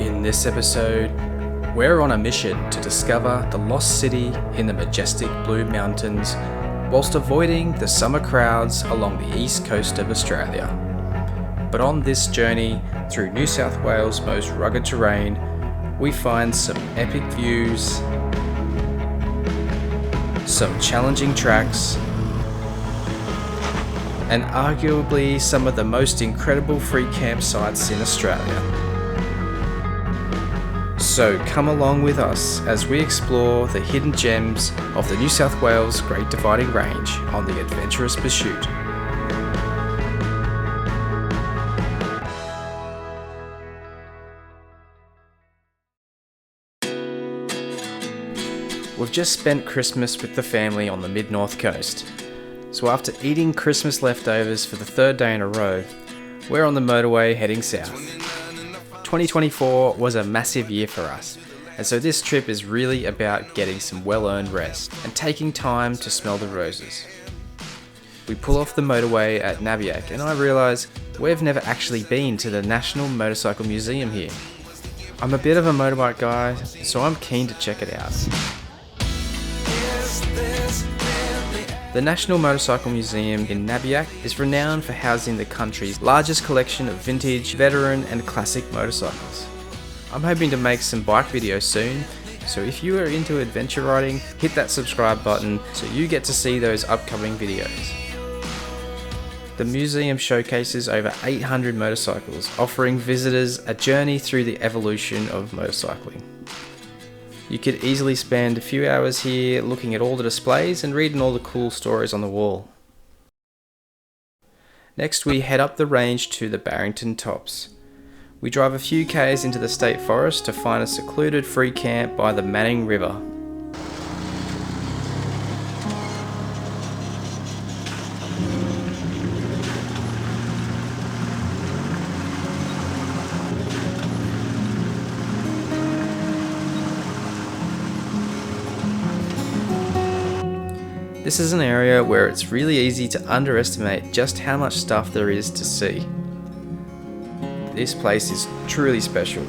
In this episode, we're on a mission to discover the lost city in the majestic Blue Mountains whilst avoiding the summer crowds along the east coast of Australia. But on this journey through New South Wales' most rugged terrain, we find some epic views, some challenging tracks, and arguably some of the most incredible free campsites in Australia. So come along with us as we explore the hidden gems of the New South Wales Great Dividing Range on the adventurous pursuit. We've just spent Christmas with the family on the mid-north coast. So after eating Christmas leftovers for the third day in a row, we're on the motorway heading south. 2024 was a massive year for us, and so this trip is really about getting some well-earned rest and taking time to smell the roses. We pull off the motorway at Nabiac and I realise we've never actually been to the National Motorcycle Museum here. I'm a bit of a motorbike guy, so I'm keen to check it out. The National Motorcycle Museum in Nabiac is renowned for housing the country's largest collection of vintage, veteran and classic motorcycles. I'm hoping to make some bike videos soon, so if you are into adventure riding, hit that subscribe button so you get to see those upcoming videos. The museum showcases over 800 motorcycles, offering visitors a journey through the evolution of motorcycling. You could easily spend a few hours here looking at all the displays and reading all the cool stories on the wall. Next we head up the range to the Barrington Tops. We drive a few k's into the state forest to find a secluded free camp by the Manning River. This is an area where it's really easy to underestimate just how much stuff there is to see. This place is truly special,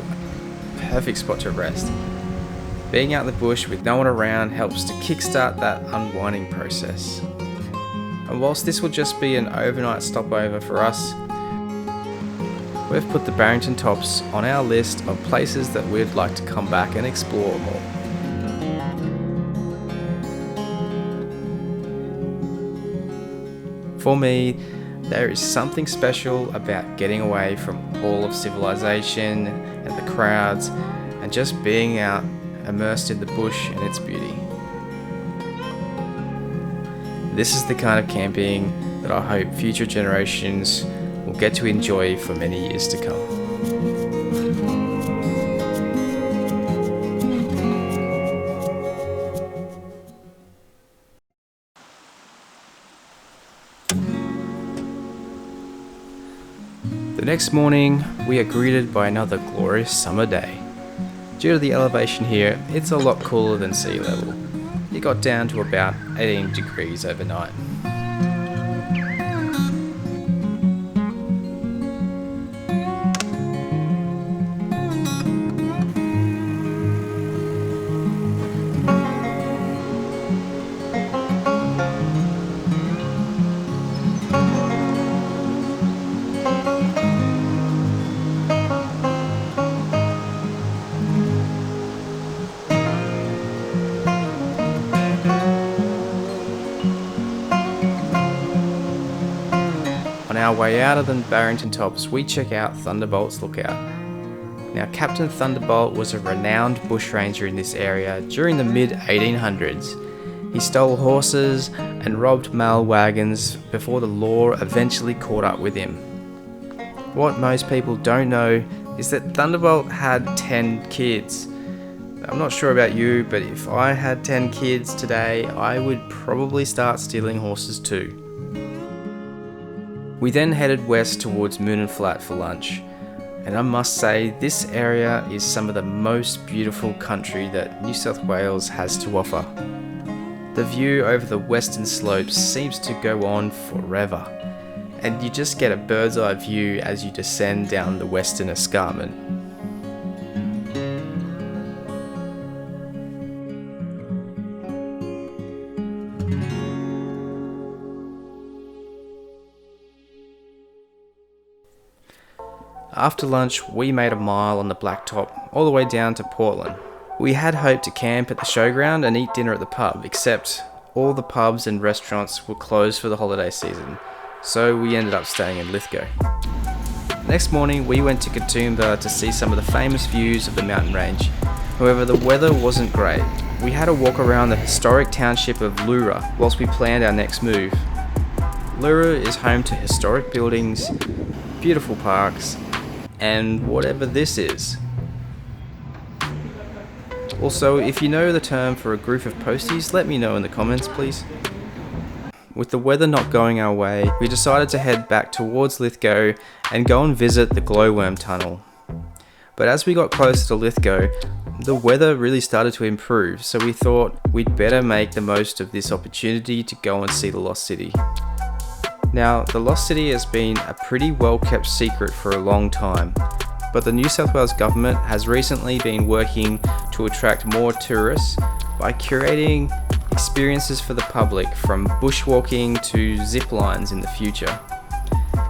perfect spot to rest. Being out in the bush with no one around helps to kickstart that unwinding process. And whilst this will just be an overnight stopover for us, we've put the Barrington Tops on our list of places that we'd like to come back and explore more. For me, there is something special about getting away from all of civilization and the crowds and just being out immersed in the bush and its beauty. This is the kind of camping that I hope future generations will get to enjoy for many years to come. The next morning, we are greeted by another glorious summer day. Due to the elevation here, it's a lot cooler than sea level. It got down to about 18 degrees overnight. On our way out of the Barrington Tops, we check out Thunderbolt's lookout. Now, Captain Thunderbolt was a renowned bushranger in this area during the mid-1800s. He stole horses and robbed mail wagons before the law eventually caught up with him. What most people don't know is that Thunderbolt had 10 kids. I'm not sure about you, but if I had 10 kids today, I would probably start stealing horses too. We then headed west towards Moon Flat for lunch, and I must say this area is some of the most beautiful country that New South Wales has to offer. The view over the western slopes seems to go on forever, and you just get a bird's eye view as you descend down the western escarpment. After lunch, we made a mile on the blacktop all the way down to Portland. We had hoped to camp at the showground and eat dinner at the pub, except all the pubs and restaurants were closed for the holiday season, so we ended up staying in Lithgow. Next morning, we went to Katoomba to see some of the famous views of the mountain range. However, the weather wasn't great. We had to walk around the historic township of Lura whilst we planned our next move. Lura is home to historic buildings, beautiful parks, and whatever this is. Also, if you know the term for a group of posties, let me know in the comments, please. With the weather not going our way, we decided to head back towards Lithgow and go and visit the glowworm tunnel. But as we got closer to Lithgow, the weather really started to improve, so we thought we'd better make the most of this opportunity to go and see the Lost City. Now, the Lost City has been a pretty well kept secret for a long time, but the New South Wales government has recently been working to attract more tourists by curating experiences for the public, from bushwalking to zip lines in the future.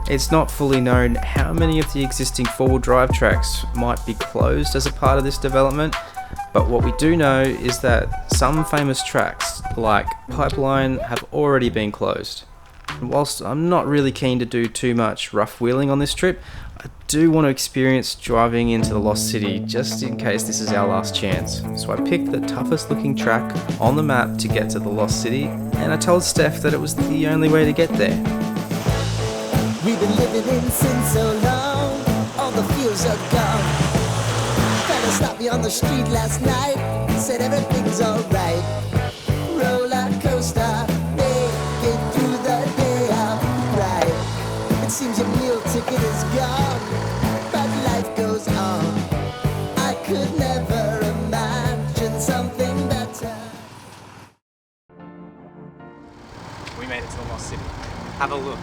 It's not fully known how many of the existing four-wheel drive tracks might be closed as a part of this development, but what we do know is that some famous tracks, like Pipeline, have already been closed. And whilst I'm not really keen to do too much rough wheeling on this trip, I do want to experience driving into the Lost City just in case this is our last chance. So I picked the toughest looking track on the map to get to the Lost City, and I told Steph that it was the only way to get there. We've been living in sin so long, all the feels are gone. Fella stopped me on the street last night, said everything's alright. Roller coaster, making through the day upright. It seems your meal ticket is gone, but life goes on. I could never imagine something better. We made it to the Lost City. Have a look.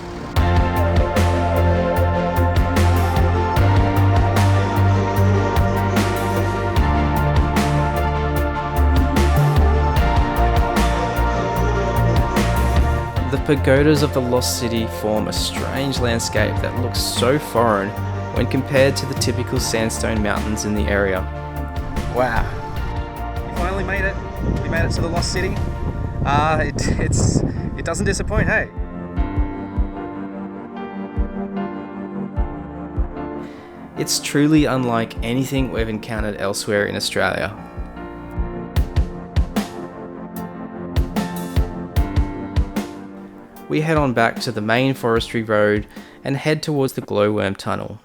The pagodas of the Lost City form a strange landscape that looks so foreign when compared to the typical sandstone mountains in the area. Wow. We finally made it. We made it to the Lost City. It doesn't disappoint, hey? It's truly unlike anything we've encountered elsewhere in Australia. We head on back to the main forestry road and head towards the glowworm tunnel.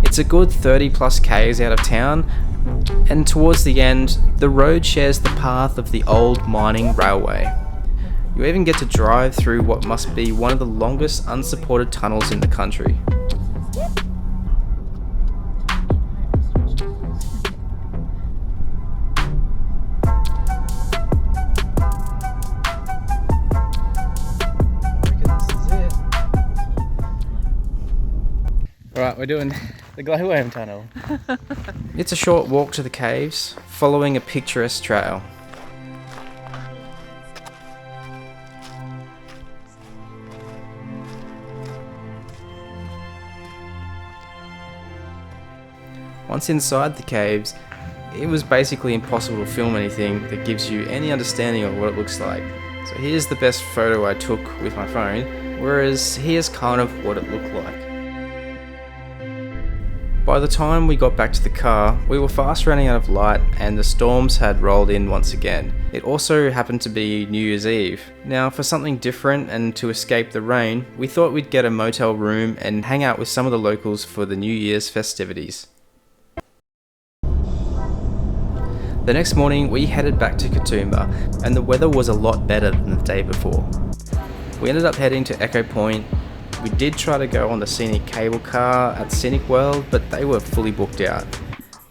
It's a good 30 plus k's out of town, and towards the end, the road shares the path of the old mining railway. You even get to drive through what must be one of the longest unsupported tunnels in the country. Alright, we're doing the glowworm tunnel. It's a short walk to the caves, following a picturesque trail. Once inside the caves, it was basically impossible to film anything that gives you any understanding of what it looks like. So here's the best photo I took with my phone, whereas here's kind of what it looked like. By the time we got back to the car, we were fast running out of light and the storms had rolled in once again. It also happened to be New Year's Eve. Now, for something different and to escape the rain, we thought we'd get a motel room and hang out with some of the locals for the New Year's festivities. The next morning, we headed back to Katoomba, and the weather was a lot better than the day before. We ended up heading to Echo Point, We did try to go on the Scenic cable car at Scenic World, but they were fully booked out.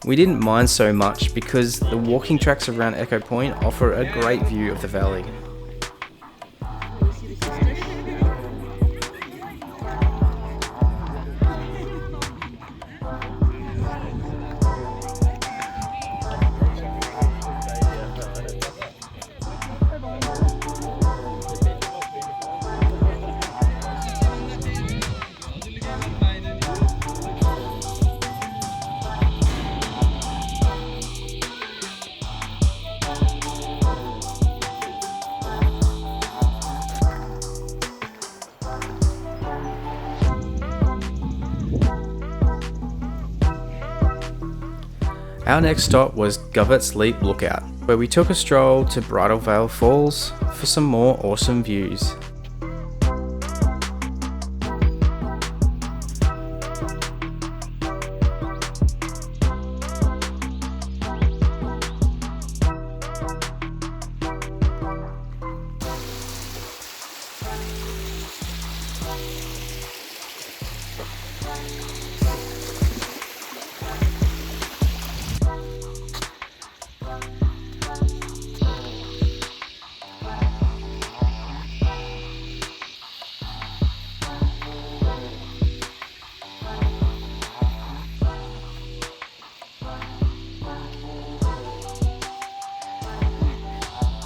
We didn't mind so much because the walking tracks around Echo Point offer a great view of the valley. Our next stop was Govet's Leap Lookout, where we took a stroll to Bridal Trail Falls for some more awesome views.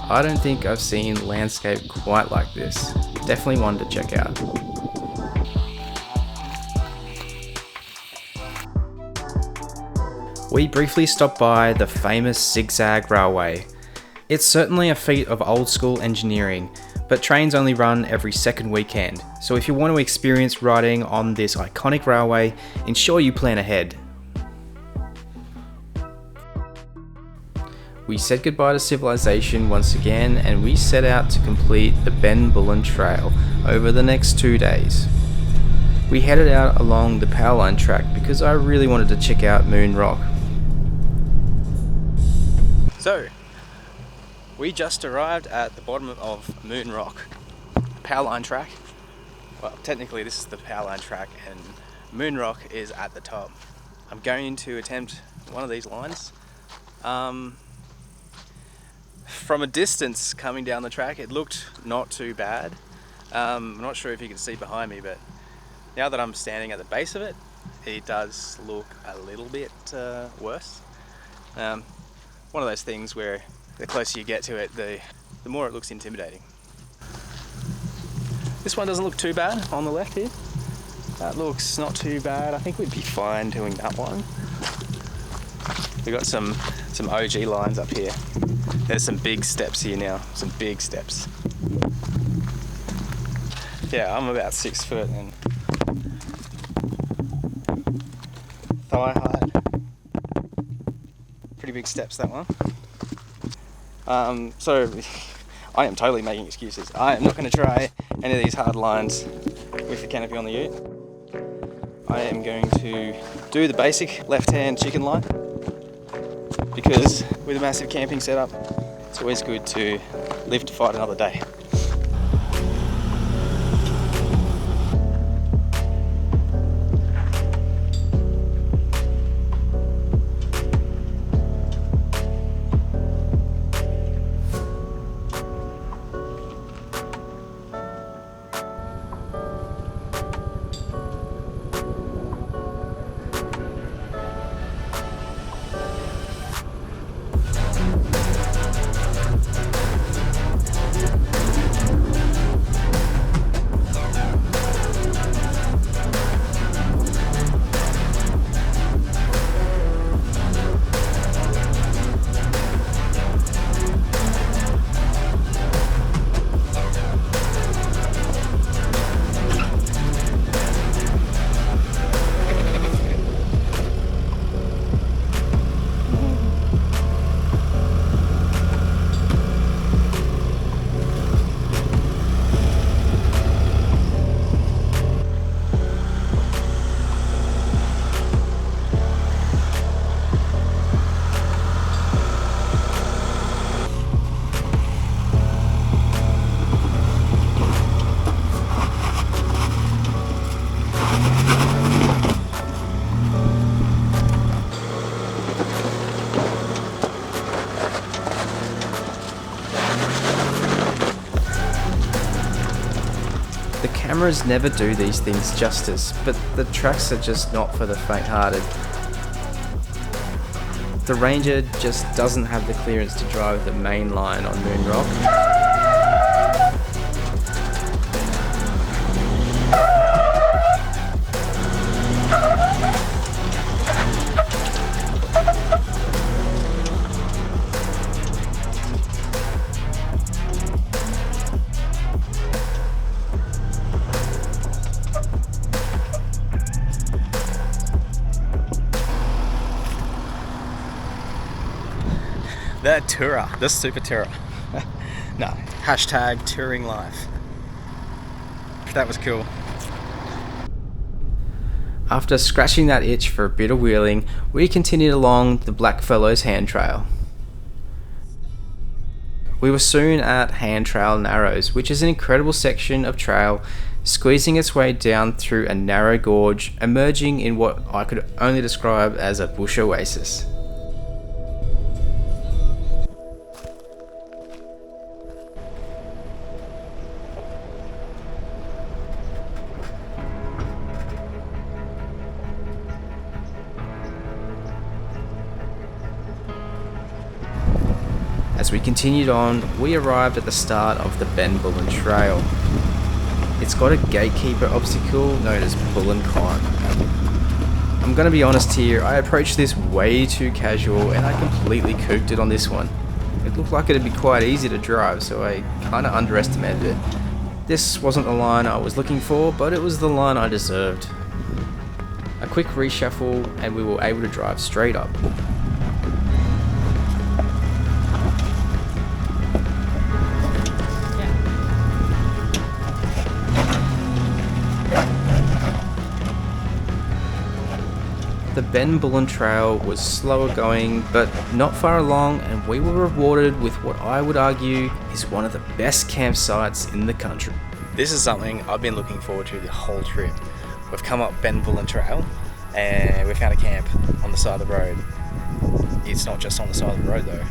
I don't think I've seen landscape quite like this. Definitely one to check out. We briefly stopped by the famous Zigzag Railway. It's certainly a feat of old school engineering, but trains only run every second weekend, so if you want to experience riding on this iconic railway, ensure you plan ahead. We said goodbye to civilization once again, and we set out to complete the Bullen Trail over the next 2 days. We headed out along the Powerline track because I really wanted to check out Moon Rock. So, we just arrived at the bottom of Moon Rock Powerline track. Well, technically this is the Powerline track and Moon Rock is at the top. I'm going to attempt one of these lines. From a distance coming down the track, it looked not too bad. I'm not sure if you can see behind me, but now that I'm standing at the base of it, it does look a little bit worse. One of those things where the closer you get to it, the more it looks intimidating. This one doesn't look too bad on the left here. That looks not too bad. I think we'd be fine doing that one. We've got some OG lines up here. There's some big steps here now, some big steps. Yeah, I'm about 6 foot and thigh height. Pretty big steps, that one. So I am totally making excuses. I am not going to try any of these hard lines with the canopy on the ute. I am going to do the basic left-hand chicken line, because with a massive camping setup, it's always good to live to fight another day. cameras never do these things justice, but the tracks are just not for the faint-hearted. The Ranger just doesn't have the clearance to drive the main line on Moon Rock. The tourer, the super tourer. No, hashtag touring life. That was cool. After scratching that itch for a bit of wheeling, we continued along the Blackfellows Hand Trail. We were soon at Hand Trail Narrows, which is an incredible section of trail squeezing its way down through a narrow gorge, emerging in what I could only describe as a bush oasis. As we continued on, we arrived at the start of the Bullen Trail. It's got a gatekeeper obstacle known as Bullen Climb. I'm gonna be honest here, I approached this way too casual and I completely cooked it on this one. It looked like it'd be quite easy to drive, so I kinda underestimated it. This wasn't the line I was looking for, but it was the line I deserved. A quick reshuffle and we were able to drive straight up. The Bullen Trail was slower going, but not far along, and we were rewarded with what I would argue is one of the best campsites in the country. This is something I've been looking forward to the whole trip. We've come up Bullen Trail, and we found a camp on the side of the road. It's not just on the side of the road though,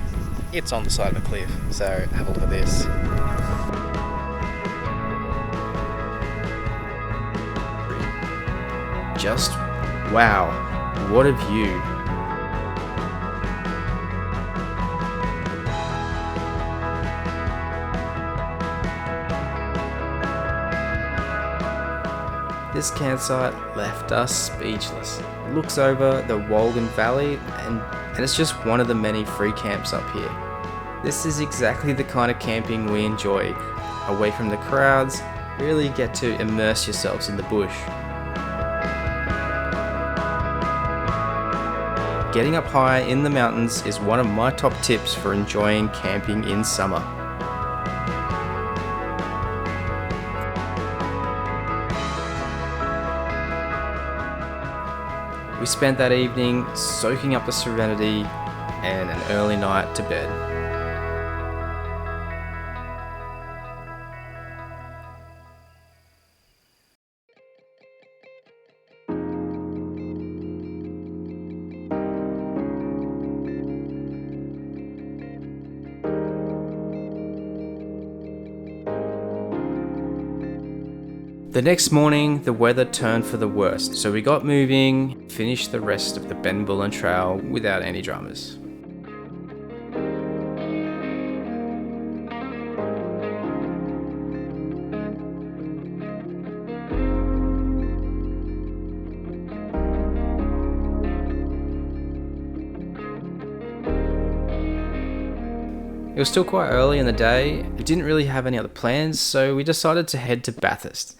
it's on the side of a cliff, so have a look at this. Just wow. What a view. This campsite left us speechless. It looks over the Walgan Valley and it's just one of the many free camps up here. This is exactly the kind of camping we enjoy. Away from the crowds, really get to immerse yourselves in the bush. Getting up high in the mountains is one of my top tips for enjoying camping in summer. We spent that evening soaking up the serenity and an early night to bed. The next morning, the weather turned for the worst, so we got moving, finished the rest of the Bullen Trail without any dramas. It was still quite early in the day, we didn't really have any other plans, so we decided to head to Bathurst.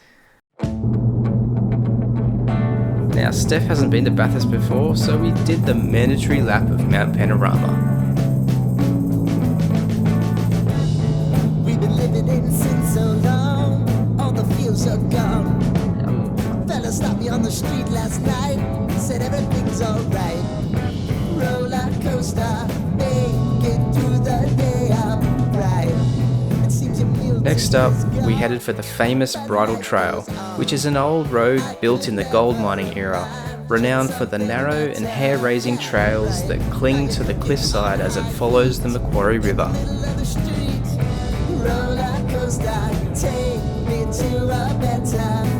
Now, Steph hasn't been to Bathurst before, so we did the mandatory lap of Mount Panorama. We've been living in sin so long, all the fields are gone. Fella stopped me on the street last night, said everything's alright. Roller coaster, make it through the day upright. It seems you feel. Next up, we headed for the famous Bridal Trail, which is an old road built in the gold mining era, renowned for the narrow and hair-raising trails that cling to the cliffside as it follows the Macquarie River. Roller coaster, take me to a better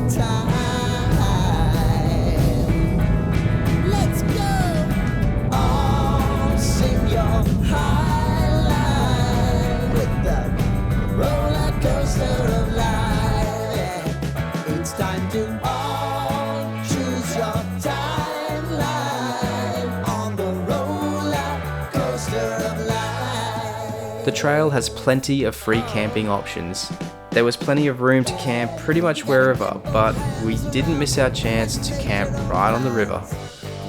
trail has plenty of free camping options. There was plenty of room to camp pretty much wherever, but we didn't miss our chance to camp right on the river.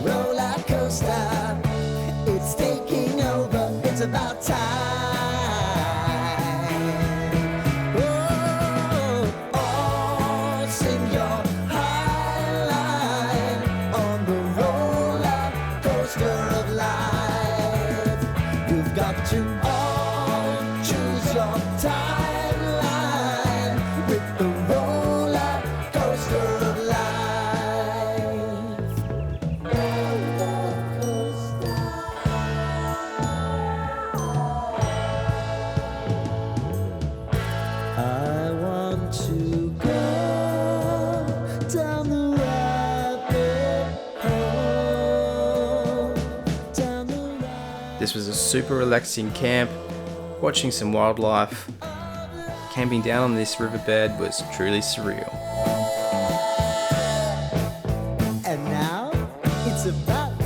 Roller coaster, it's taking over, it's about time. Oh, sing your highline on the roller coaster of life. You've got to all choose your timeline with the roller coaster of life. I want to go down the rabbit hole, down the rabbit. This was a super relaxing camp, watching some wildlife. Camping down on this riverbed was truly surreal. And now it's about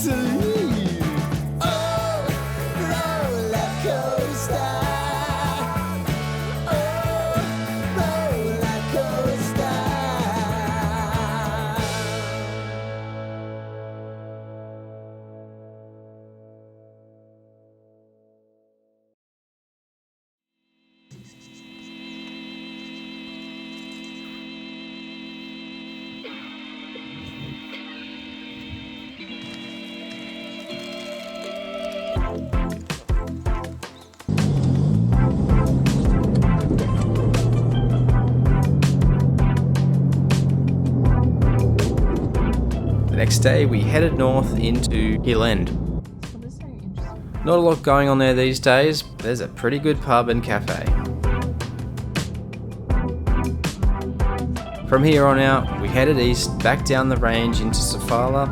to leave. Oh, roller coaster. Oh, roller coaster. The next day we headed north into Hill End. Not a lot going on there these days, but there's a pretty good pub and cafe. From here on out, we headed east back down the range into Sofala,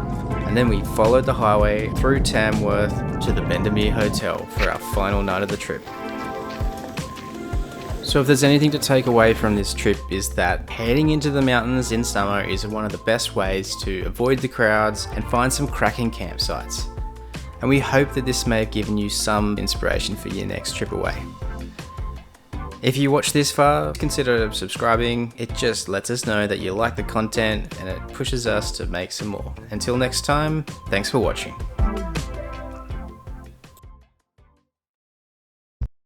and then we followed the highway through Tamworth to the Bendemeer Hotel for our final night of the trip. So if there's anything to take away from this trip is that heading into the mountains in summer is one of the best ways to avoid the crowds and find some cracking campsites. And we hope that this may have given you some inspiration for your next trip away. If you watched this far, consider subscribing. It just lets us know that you like the content and it pushes us to make some more. Until next time, thanks for watching.